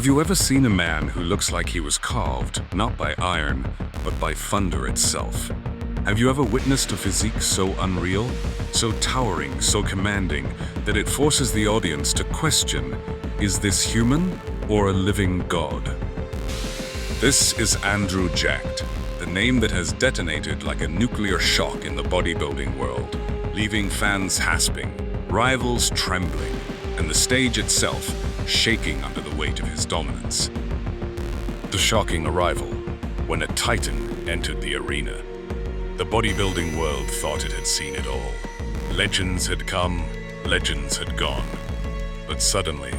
Have you ever seen a man who looks like he was carved, not by iron, but by thunder itself? Have you ever witnessed a physique so unreal, so towering, so commanding, that it forces the audience to question, is this human or a living god? This is Andrew Jacked, the name that has detonated like a nuclear shock in the bodybuilding world, leaving fans hasping, rivals trembling, and the stage itself shaking under the weight of his dominance. The shocking arrival when a titan entered the arena. The bodybuilding world thought it had seen it all. Legends had come, legends had gone. But suddenly,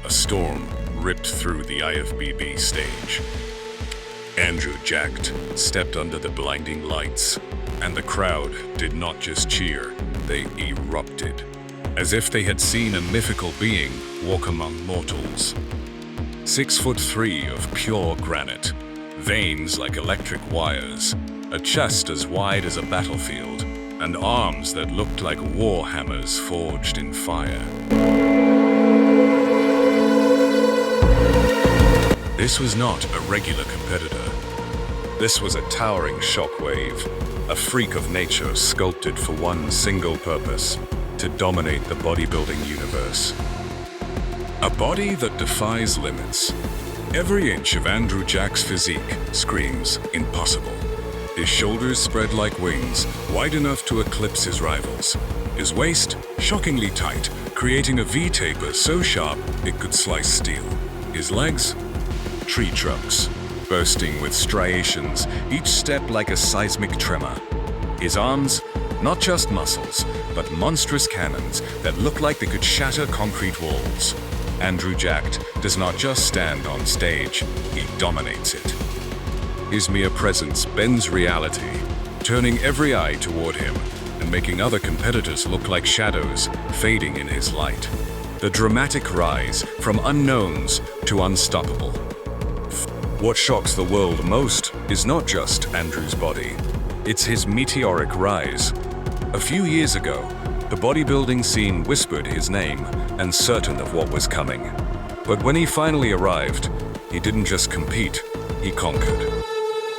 a storm ripped through the IFBB stage. Andrew Jacked stepped under the blinding lights, and the crowd did not just cheer, they erupted, as if they had seen a mythical being walk among mortals. 6'3" of pure granite, veins like electric wires, a chest as wide as a battlefield, and arms that looked like war hammers forged in fire. This was not a regular competitor. This was a towering shockwave, a freak of nature sculpted for one single purpose: to dominate the bodybuilding universe. A body that defies limits. Every inch of Andrew Jack's physique screams impossible. His shoulders spread like wings, wide enough to eclipse his rivals. His waist, shockingly tight, creating a V-taper so sharp it could slice steel. His legs, tree trunks, bursting with striations, each step like a seismic tremor. His arms, not just muscles, but monstrous cannons that look like they could shatter concrete walls. Andrew Jacked does not just stand on stage, he dominates it. His mere presence bends reality, turning every eye toward him and making other competitors look like shadows fading in his light. The dramatic rise from unknowns to unstoppable. What shocks the world most is not just Andrew's body, it's his meteoric rise. A few years ago, the bodybuilding scene whispered his name, uncertain of what was coming. But when he finally arrived, he didn't just compete, he conquered.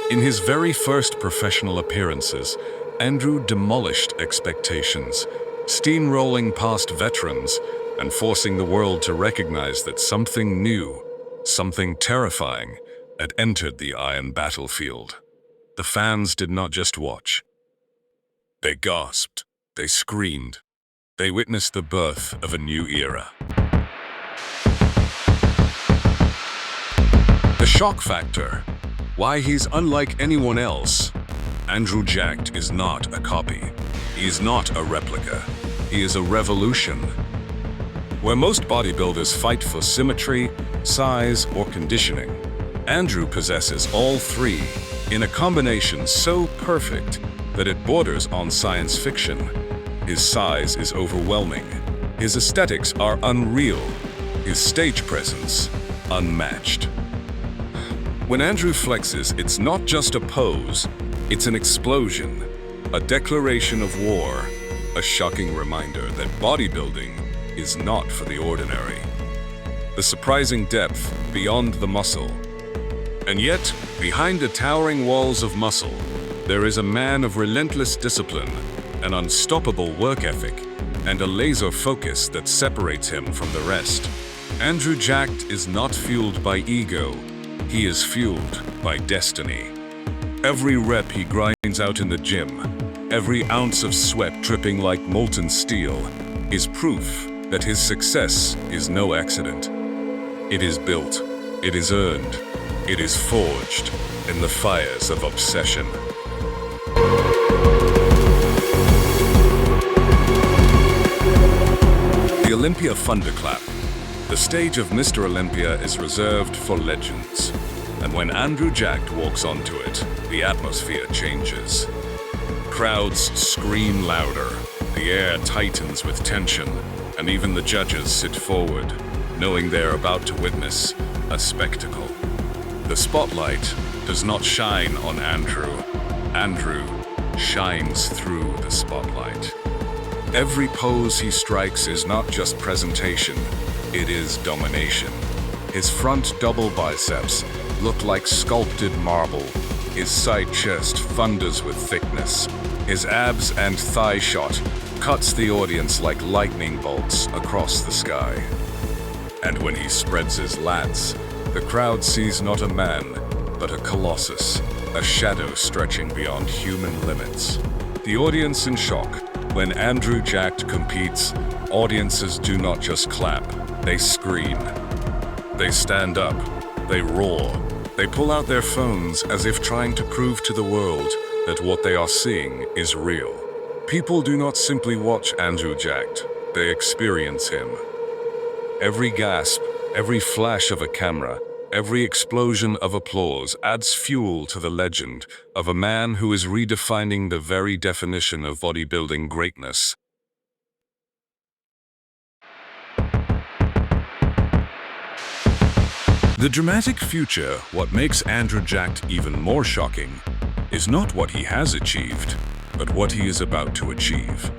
In his very first professional appearances, Andrew demolished expectations, steamrolling past veterans and forcing the world to recognize that something new, something terrifying, had entered the iron battlefield. The fans did not just watch. They gasped, they screamed, they witnessed the birth of a new era. The shock factor. Why he's unlike anyone else. Andrew Jacked is not a copy. He is not a replica. He is a revolution. Where most bodybuilders fight for symmetry, size, or conditioning, Andrew possesses all three in a combination so perfect that it borders on science fiction. His size is overwhelming. His aesthetics are unreal. His stage presence, unmatched. When Andrew flexes, it's not just a pose, it's an explosion, a declaration of war, a shocking reminder that bodybuilding is not for the ordinary. The surprising depth beyond the muscle. And yet, behind the towering walls of muscle, there is a man of relentless discipline, an unstoppable work ethic, and a laser focus that separates him from the rest. Andrew Jacked is not fueled by ego. He is fueled by destiny. Every rep he grinds out in the gym, every ounce of sweat dripping like molten steel, is proof that his success is no accident. It is built, it is earned, it is forged in the fires of obsession. The Olympia Thunderclap. The stage of Mr. Olympia is reserved for legends. And when Andrew Jacked walks onto it, the atmosphere changes. Crowds scream louder, the air tightens with tension, and even the judges sit forward, knowing they're about to witness a spectacle. The spotlight does not shine on Andrew. Andrew shines through the spotlight. Every pose he strikes is not just presentation, it is domination. His front double biceps look like sculpted marble. His side chest thunders with thickness. His abs and thigh shot cuts the audience like lightning bolts across the sky. And when he spreads his lats, the crowd sees not a man, but a colossus, a shadow stretching beyond human limits. The audience in shock. When Andrew Jacked competes, audiences do not just clap, they scream. They stand up, they roar, they pull out their phones as if trying to prove to the world that what they are seeing is real. People do not simply watch Andrew Jacked, they experience him. Every gasp, every flash of a camera, every explosion of applause adds fuel to the legend of a man who is redefining the very definition of bodybuilding greatness. The dramatic future, what makes Andrew Jacked even more shocking, is not what he has achieved, but what he is about to achieve.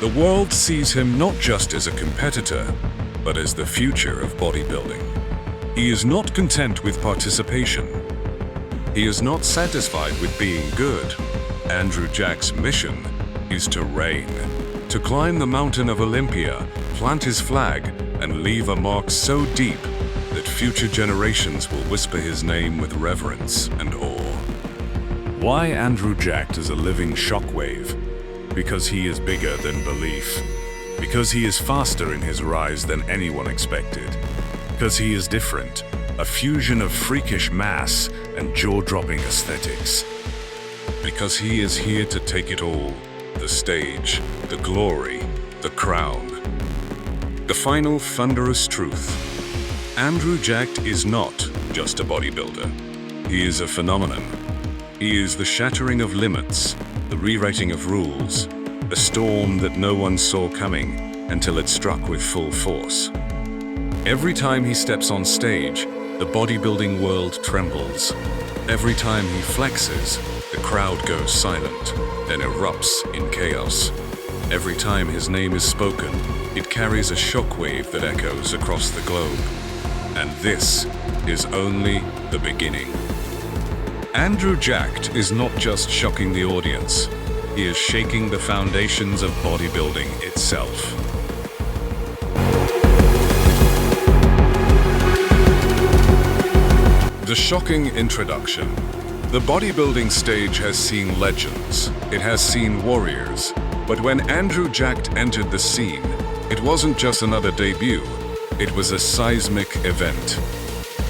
The world sees him not just as a competitor, but as the future of bodybuilding. He is not content with participation. He is not satisfied with being good. Andrew Jack's mission is to reign, to climb the mountain of Olympia, plant his flag, and leave a mark so deep that future generations will whisper his name with reverence and awe. Why Andrew Jacked is a living shockwave? Because he is bigger than belief. Because he is faster in his rise than anyone expected. Because he is different, a fusion of freakish mass and jaw-dropping aesthetics. Because he is here to take it all, the stage, the glory, the crown. The final thunderous truth. Andrew Jacked is not just a bodybuilder. He is a phenomenon. He is the shattering of limits, the rewriting of rules, a storm that no one saw coming until it struck with full force. Every time he steps on stage, the bodybuilding world trembles. Every time he flexes, the crowd goes silent, then erupts in chaos. Every time his name is spoken, it carries a shockwave that echoes across the globe. And this is only the beginning. Andrew Jacked is not just shocking the audience, he is shaking the foundations of bodybuilding itself. The shocking introduction. The bodybuilding stage has seen legends, it has seen warriors, but when Andrew Jacked entered the scene, it wasn't just another debut, it was a seismic event.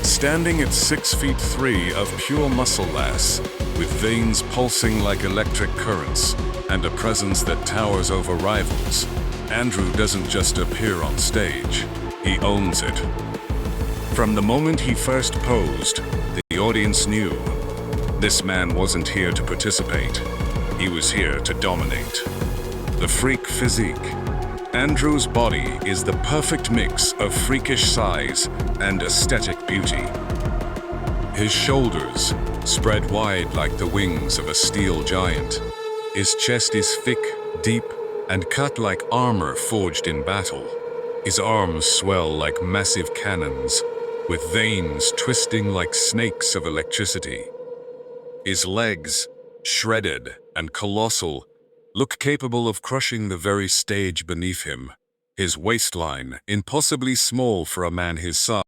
Standing at 6'3" of pure muscle mass, with veins pulsing like electric currents, and a presence that towers over rivals, Andrew doesn't just appear on stage, he owns it. From the moment he first posed, the audience knew this man wasn't here to participate, he was here to dominate. The freak physique. Andrew's body is the perfect mix of freakish size and aesthetic beauty. His shoulders spread wide like the wings of a steel giant. His chest is thick, deep, and cut like armor forged in battle. His arms swell like massive cannons, with veins twisting like snakes of electricity. His legs, shredded and colossal, look capable of crushing the very stage beneath him. His waistline, impossibly small for a man his size,